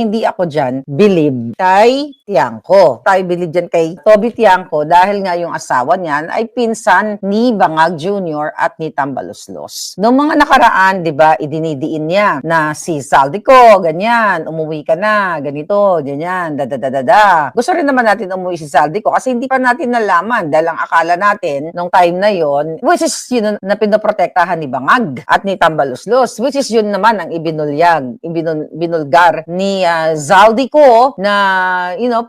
hindi ako dyan believe kay Tiangco. Tayo believe dyan kay Toby Tiangco dahil nga yung asawa niyan ay pinsan ni Bangag Jr. at ni Tambaluslos. Noong mga nakaraan, di ba, idinidiin niya na si Saldico, ganyan, umuwi ka na, ganito, ganyan, dadadadada. Gusto rin naman natin umuwi si Saldico kasi hindi pa natin nalaman dahil ang akala natin nung time na yon, which is yun na pinoprotektahan ni Bangag at ni Tambaluslos, which is yun naman ang ibinulgar ni Zaldico na, you know,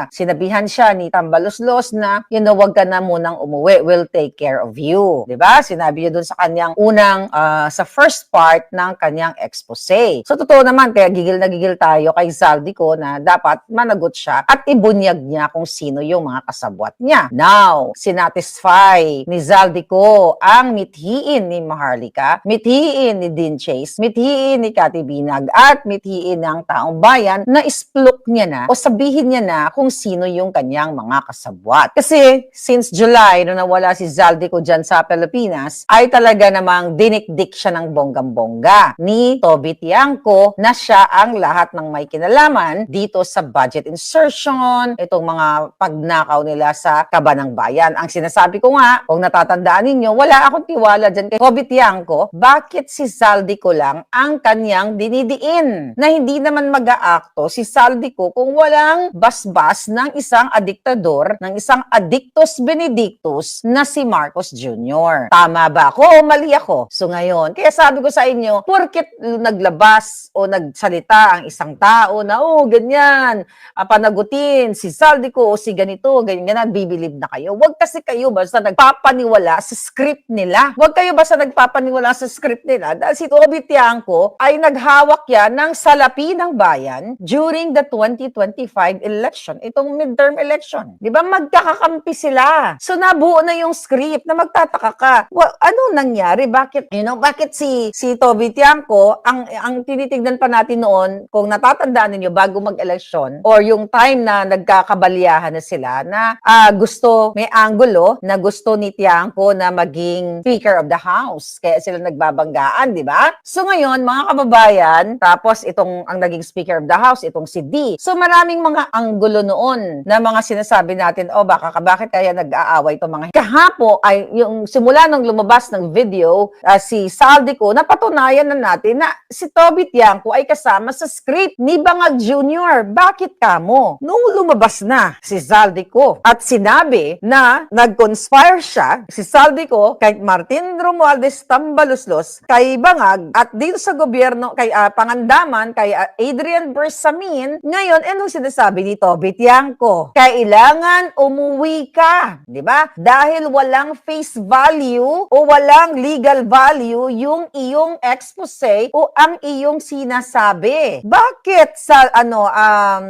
sinabihan siya ni Tambaluslos na, you know, wag ka na munang umuwi, we'll take care of you. Diba? Sinabi niya dun sa kanyang unang, sa first part ng kanyang expose. So, totoo naman, kaya gigil na gigil tayo kay Zaldico na dapat managot siya at ibunyag niya kung sino yung mga kasabwat niya. Now, sinatisfy ni Zaldico ang mithiin ni Maharlika, mithiin ni Dean Chase, mithiin ni Cathy Binag, at mithiin ng taong bayan na isplok niya na o sabihin niya na kung sino yung kanyang mga kasabwat. Kasi since July, nung nawala si Zaldico dyan sa Pilipinas, ay talaga namang dinikdik siya ng bonggang-bongga ni Toby Tiangco na siya ang lahat ng may kinalaman dito sa budget insertion, itong mga pagnakaw nila sa Kabanang Bayan. Ang sinasabi ko nga, kung natatandaan ninyo, wala akong tiwala dyan kay Toby Tiangco, bakit si Zaldico lang ang kanyang dinidiin na hindi naman mag-aakto si Zaldico kung walang basbas ng isang adiktador, ng isang addictus benedictus na si Marcos Jr. Tama ba ako o mali ako? So ngayon, kaya sabi ko sa inyo, porket naglabas o nagsalita ang isang tao na, oh, ganyan, panagutin si Zaldico o si ganito, ganyan, bibilib na kayo. Huwag kasi kayo basta nagpapaniwala sa script nila. Huwag kayo basta nagpapaniwala sa script nila dahil si Toby Tiangco ay naghawak yan ng salapi ng bayan during the 2025 election, itong midterm election. Di ba magkakakampi sila? So nabuo na yung script na magtataka ka. Well, ano nangyari? Bakit, bakit si Toby Tiangco, ang tinitignan pa natin noon, kung natatandaan niyo bago mag-eleksyon or yung time na nagkakabaliyahan na sila na gusto, may anggulo na gusto ni Tiangco na maging Speaker of the House. Kaya sila nagbabanggaan, di ba? So ngayon, mga kababayan, tapos itong ang naging Speaker of the House, itong si D. So maraming mga anggulo noon na mga sinasabi natin, oh bakit kaya nag-aaway itong mga kahapo ay yung simula nung lumabas ng video si Zaldico, napatunayan na natin na si Toby Tiangco ay kasama sa script ni Bangag Jr. Bakit kamo? Nung lumabas na si Zaldico at sinabi na nag-conspire siya, si Zaldico kay Martin Romualdez Tambaluslos, kay Bangag at dito sa gobyerno, kay Pangandaman, kay Adrian Bersamin, ngayon, anong sinasabi ni Toby Tiangco? Kailangan umuwi ka, di ba? Dahil walang face value o walang legal value yung iyong expose o ang iyong sinasabi. Bakit sa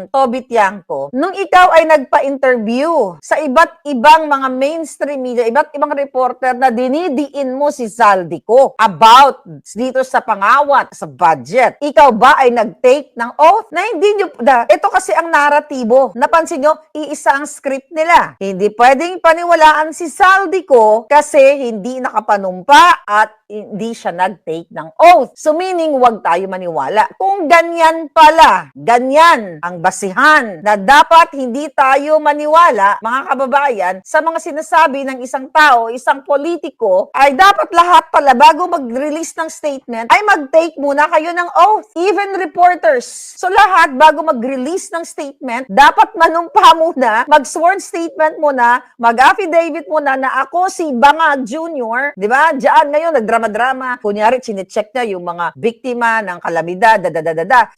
Toby Tiangco, nung ikaw ay nagpa-interview sa iba't ibang mga mainstream media, iba't ibang reporter na dinidiin mo si Zaldico about dito sa pangawat sa budget, ikaw ba ay nag-take ng oath na hindi nyo, ito kasi ang naratibo. Napansin nyo, iisa ang script nila. Hindi pwedeng paniwalaan si Zaldico kasi hindi nakapanumpa at hindi siya nag-take ng oath. So meaning, wag tayo maniwala. Kung ganyan pala, ganyan ang basihan na dapat hindi tayo maniwala, mga kababayan, sa mga sinasabi ng isang tao, isang politiko, ay dapat lahat pala bago mag-release ng statement, ay mag-take muna kayo ng oath. Even reporters. So lahat, bago mag-release ng statement, dapat manumpa muna, mag-sworn statement muna, mag-affidavit muna na ako si Bangag Jr., di ba? Diyan ngayon, nagdrama-drama. Kunyari, chinecheck niya yung mga biktima ng kalamidad,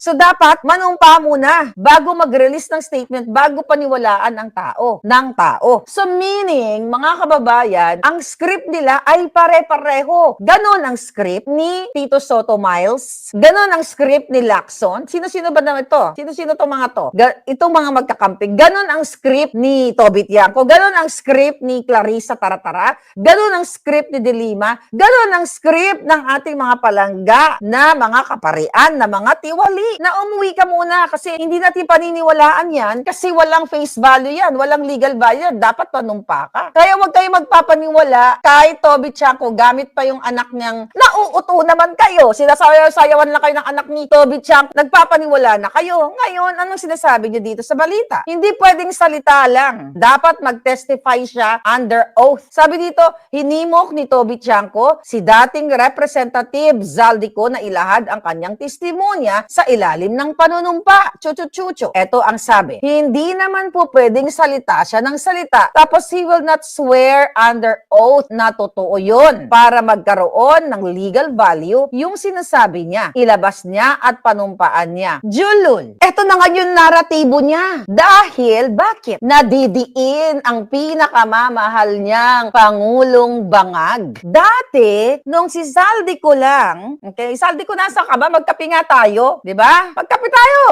So dapat, manumpa muna bago mag-release ng statement, bago paniwalaan ang tao, ng tao. So meaning, mga kababayan, ang script nila ay pare-pareho. Ganon ang script ni Tito Soto Miles. Ganon ang script ni Lacson. Sino-sino ba naman ito? Sino-sino itong mga to? Itong mga magkakampi. Ganon ang script ni Toby Tiangco. Ganon ang script ni Clarissa Taratara. Ganon ang script ni De Lima. Ganon ang script ng ating mga palangga na mga kaparian, na mga tiwali, na umuwi ka muna kasi hindi natin paniniwalaan yan kasi walang face value yan, walang legal value yan, dapat panumpa ka. Kaya huwag kayo magpapaniwala kay Toby Tiangco gamit pa yung anak niyang nauuto naman kayo. Sinasayaw-sayawan lang kayo ng anak ni Toby Chanko. Nagpapaniwala na kayo. Ngayon, anong sinasabi niyo dito sa balita? Hindi pwedeng salita lang. Dapat mag-testify siya under oath. Sabi dito, hinimok ni Toby Chanko si dating Representative Zaldico na ilahad ang kanyang testimonya sa ilalim ng panunumpa. Chuchu-chuchu. Ito ang sabi. Hindi naman po pwedeng salita siya ng salita. Tapos he will not swear under oath na totoo yun para magkaroon ng legal value yung sinasabi niya. Ilabas niya at panumpaan niya. Julul. Ito na nga yung naratibo niya. Dahil, bakit? Nadidiin ang pinakamamahal niyang Pangulong Bangag. Dati, nung si Zaldico lang, okay, Zaldico, nasa ka ba? Magkape nga tayo. Di ba? Magkape tayo.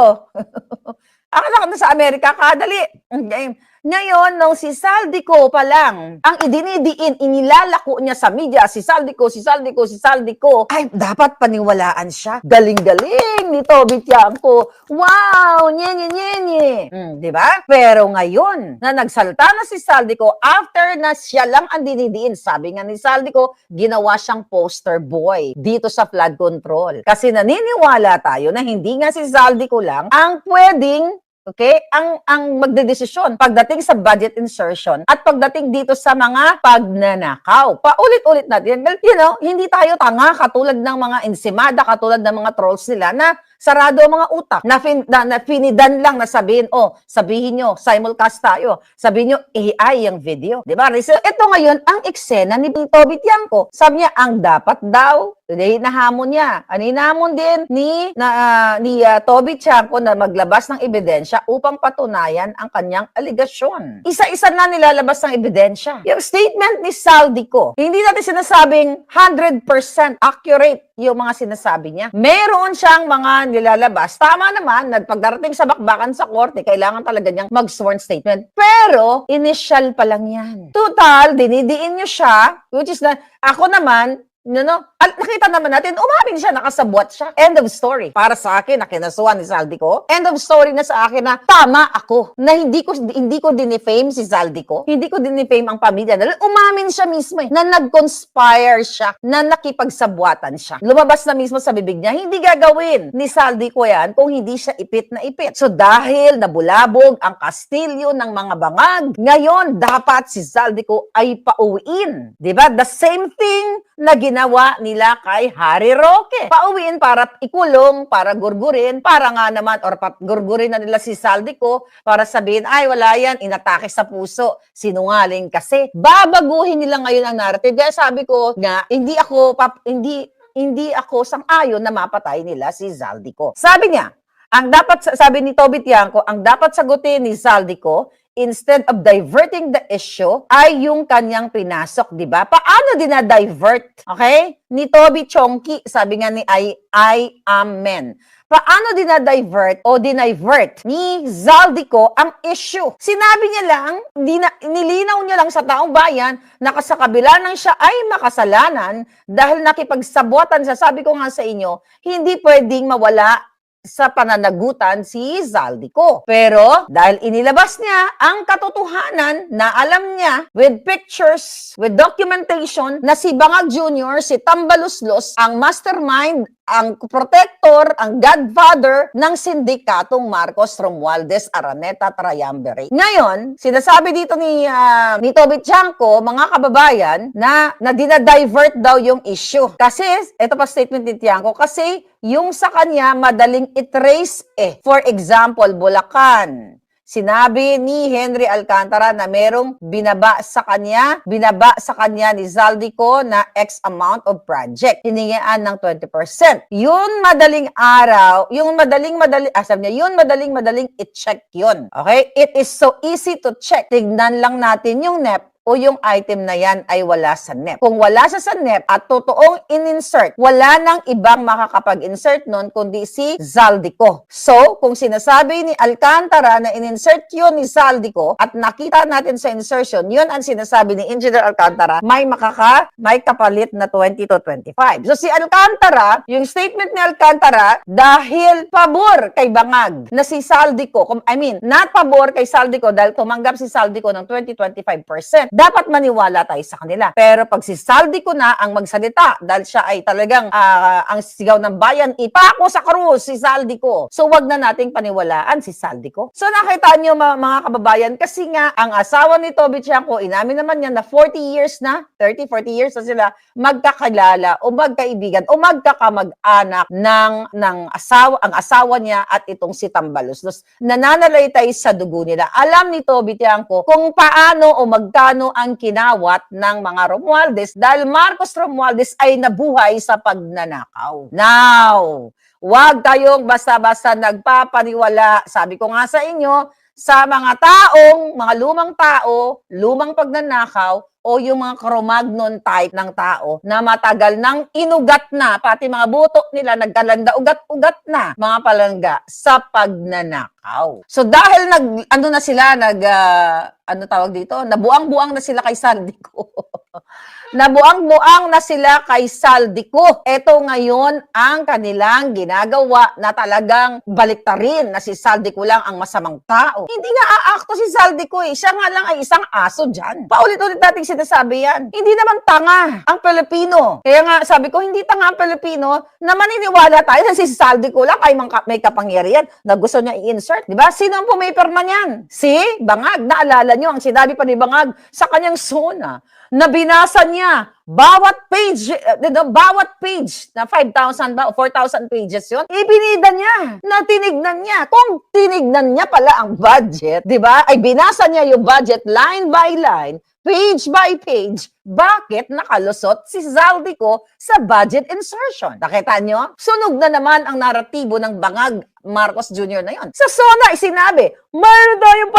Akala ko na sa Amerika, kadali. Okay. Ngayon, nung si Zaldico pa lang, ang idinidiin, inilalako niya sa media, si Zaldico, ay, dapat paniwalaan siya. Galing-galing ni Toby Chanko. Wow! Nye. Di ba? Pero ngayon, na nagsalta na si Zaldico, after na siya lang ang dinidiin, sabi nga ni Zaldico, ginawa siyang poster boy dito sa flood control. Kasi naniniwala tayo na hindi nga si Zaldico lang ang pwedeng ang magdedesisyon pagdating sa budget insertion at pagdating dito sa mga pagnanakaw. Paulit-ulit natin. You know, hindi tayo tanga katulad ng mga insimada, katulad ng mga trolls nila na sarado ang mga utak. Na finidan lang na sabihin, sabihin nyo, simulcast tayo. Sabihin nyo, AI yung video. Diba? So, ito ngayon, ang eksena ni Toby Chanko. Sabi niya, ang dapat daw, hinahamon niya. Hinahamon din ni Toby Chanko na maglabas ng ebidensya upang patunayan ang kanyang aligasyon. Isa-isa na nilalabas ng ebidensya. Yung statement ni Zaldico, hindi natin sinasabing 100% accurate yung mga sinasabi niya. Meron siyang mga nilalabas. Tama naman, pagdarating sa bakbakan sa korte, kailangan talaga niyang mag-sworn statement. Pero, initial pa lang yan. Total, dinidiin niyo siya, which is na, ako naman, nakita naman natin, umamin siya, nakasabwat siya. End of story. Para sa akin, na kinasuhan ni Zaldico. End of story na sa akin na tama ako. Na hindi ko dinefame si Zaldico. Hindi ko dinefame ang pamilya. Umamin siya mismo na nag-conspire siya, na nakipagsabwatan siya. Lumabas na mismo sa bibig niya, hindi gagawin ni Zaldico yan kung hindi siya ipit na ipit. So dahil nabulabog ang kastilyo ng mga bangag, ngayon dapat si Zaldico ay pauwiin. Diba? The same thing na ginawa nila kay Harry Roque. Pauwiin para ikulong, para gurgurin, para nga naman, or gurgurin na nila si Zaldico para sabihin, ay wala yan, inatake sa puso, sinungaling kasi. Babaguhin nila ngayon ang narrative. Kaya sabi ko nga, hindi ako sang-ayon na mapatay nila si Zaldico. Sabi niya, sabi ni Toby Chanko, ang dapat sagutin ni Zaldico, instead of diverting the issue, ay yung kanyang pinasok, di ba? Paano dinadivert, okay? Ni Toby Chonky, sabi nga ni I am men. Paano dinadivert ni Zaldico ang issue? Sinabi niya lang, nilinaw niya lang sa taong bayan na sa kabila ng siya ay makasalanan dahil nakipagsabwatan siya. Sabi ko nga sa inyo, hindi pwedeng mawala sa pananagutan si Zaldico. Pero dahil inilabas niya ang katotohanan na alam niya with pictures, with documentation na si Bangag Jr., si Tambaluslos, ang mastermind, ang protector, ang godfather ng sindikatong Marcos Romualdez Araneta Triumvirate. Ngayon, sinasabi dito ni Toby Chanko, mga kababayan, na dinadivert daw yung issue. Kasi, ito pa statement ni Chanko, kasi yung sa kanya madaling i-trace For example, Bulacan. Sinabi ni Henry Alcantara na merong binaba sa kanya ni Zaldico na X amount of project. Hiningian ng 20%. Yun madaling i-check yun. Okay? It is so easy to check. Tignan lang natin yung NEP o yung item na yan ay wala sa NEP. Kung wala siya sa NEP at totoong in-insert, wala nang ibang makakapag-insert nun kundi si Zaldico. So, kung sinasabi ni Alcantara na in-insert yun ni Zaldico at nakita natin sa insertion, yun ang sinasabi ni Engineer Alcantara, may kapalit na 20 to 25. So, si Alcantara, yung statement ni Alcantara, dahil pabor kay Bangag na si Zaldico, not pabor kay Zaldico dahil tumanggap si Zaldico ng 20-25%, dapat maniwala tayo sa kanila. Pero pag si Saldico na ang magsalita, dahil siya ay talagang ang sigaw ng bayan, ipako sa krus si Saldico. So wag na nating paniwalaan si Saldico. So nakita niyo mga kababayan, kasi nga ang asawa ni Toby Chanko, inamin naman niya na 40 years na, 30, 40 years na sila magkakilala o magkaibigan o magkakamag-anak ng asawa niya at itong si Tambaloslos. Nananalaytay sa dugo nila. Alam ni Toby Chanko kung paano o magkano ang kinawat ng mga Romualdez dahil Marcos Romualdez ay nabuhay sa pagnanakaw. Now, wag tayong basta-basta nagpapaniwala. Sabi ko nga sa inyo, sa mga mga lumang tao, lumang pagnanakaw, o yung mga Cro-Magnon type ng tao na matagal nang inugat na, pati mga buto nila nagkalanda, ugat-ugat na, mga palangga, sa pagnanakaw. So dahil nabuang-buang na sila kay Saldico. Nabuang-buang na sila kay Saldico. Ito ngayon ang kanilang ginagawa na talagang baliktarin na si Saldico lang ang masamang tao. Hindi nga aakto si Saldico eh. Siya nga lang ay isang aso dyan. Paulit-ulit nating sinasabi yan. Hindi naman tanga ang Pilipino. Kaya nga sabi ko, hindi tanga ang Pilipino na maniniwala tayo na si Saldico lang ay may kapangyarihan na gusto niya i-insert. Diba? Sino ang pumipirma niyan? Si Bangag. Naalala niyo ang sinabi pa ni Bangag sa kanyang SONA na binasa niya bawat page na 5,000 ba o 4,000 pages yun, ibinida niya, na tinignan niya. Kung tinignan niya pala ang budget, di ba, ay binasa niya yung budget line by line, page by page, bakit nakalusot si Saldico sa budget insertion? Nakita nyo? Sunog na naman ang naratibo ng Bangag Marcos Jr. na yon. Sa SONA, sinabi, mayroon tayong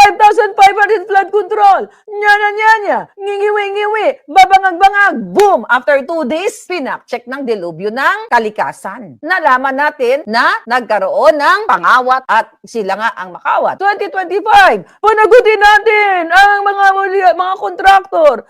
5,500 flood control. Nya, ngingiwi, babangag-bangag. Boom! After 2 days, pinak-check ng delubyo ng kalikasan. Nalaman natin na nagkaroon ng pangawat at sila nga ang makawat. 2025, panagutin natin ang mga kontraktor.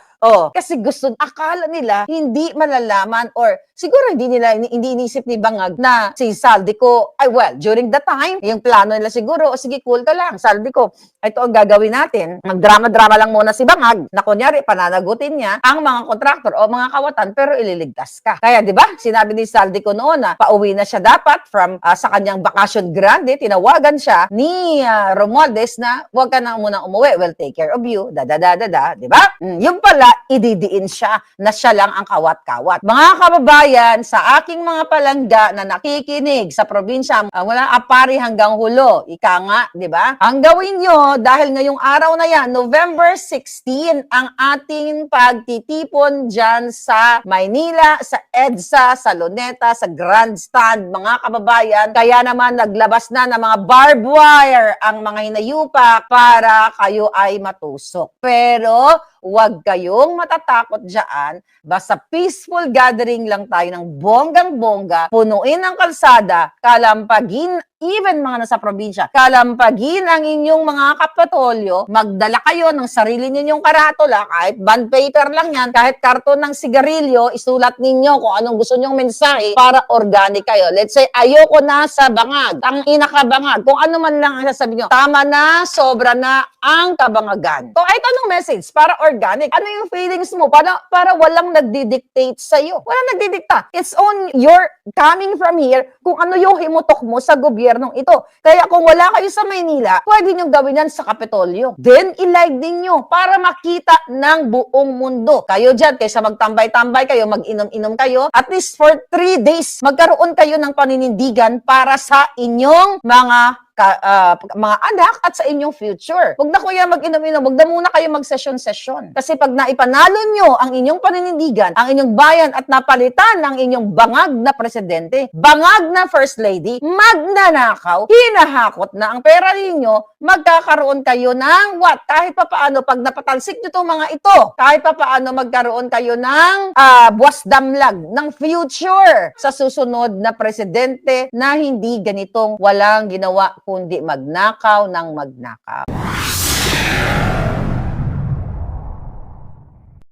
Kasi akala nila hindi malalaman or siguro hindi inisip ni Bangag na si Saldico, during the time, yung plano nila siguro, sige, cool ka lang, Saldico, ito ang gagawin natin. Magdrama-drama lang muna si Bangag na kunyari, pananagutin niya ang mga kontraktor o mga kawatan pero ililigtas ka. Kaya, di ba, sinabi ni Saldico noon na pauwi na siya dapat from sa kanyang vacation grande, tinawagan siya ni Romualdez na huwag ka na muna umuwi, we'll take care of you, di ba? Yung pala, ididiin siya na siya lang ang kawat-kawat. Mga kababayan, sa aking mga palangga na nakikinig sa probinsya, mula Apari hanggang Hulo, ika nga, di ba? Ang gawin nyo, dahil ngayong araw na yan, November 16, ang ating pagtitipon dyan sa Maynila, sa EDSA, sa Luneta, sa Grandstand, mga kababayan. Kaya naman naglabas na ng mga barbed wire ang mga hinayupak para kayo ay matusok. Pero, huwag kayong matatakot dyan. Basta peaceful gathering lang tayo ng bonggang-bongga, punuin ang kalsada, kalampagin, even mga nasa probinsya, kalampagin ang inyong mga kapatolyo, magdala kayo ng sarili ninyong karatula, kahit bond paper lang yan, kahit karton ng sigarilyo, isulat ninyo kung anong gusto nyong mensahe para organic kayo. Let's say, ayoko na sa Bangag, ang inakabangag, kung ano man lang ang sasabihin nyo, tama na, sobra na ang kabangagan. So, ito anong message para organic? Ano yung feelings mo? Para walang nagdidictate sa'yo. Walang nagdidikta. It's on your coming from here kung ano yung himutok mo sa gobyernong ito. Kaya kung wala kayo sa Maynila, pwede nyo gawin yan sa Kapitolyo. Then, ilike din nyo para makita ng buong mundo. Kayo dyan, kaysa magtambay-tambay kayo, mag-inom-inom kayo, at least for 3 days, magkaroon kayo ng paninindigan para sa inyong mga anak at sa inyong future. Huwag na kuya mag-inom-inom, huwag na muna kayo mag-session-session. Kasi pag naipanalo nyo ang inyong paninindigan, ang inyong bayan at napalitan ng inyong bangag na presidente, bangag na first lady, magnanakaw, hinahakot na ang pera ninyo, magkakaroon kayo ng kahit pa paano, pag napatalsik nyo itong mga ito, kahit pa paano magkaroon kayo ng buwas damlag ng future sa susunod na presidente na hindi ganitong walang ginawa kundi magnakaw ng magnakaw.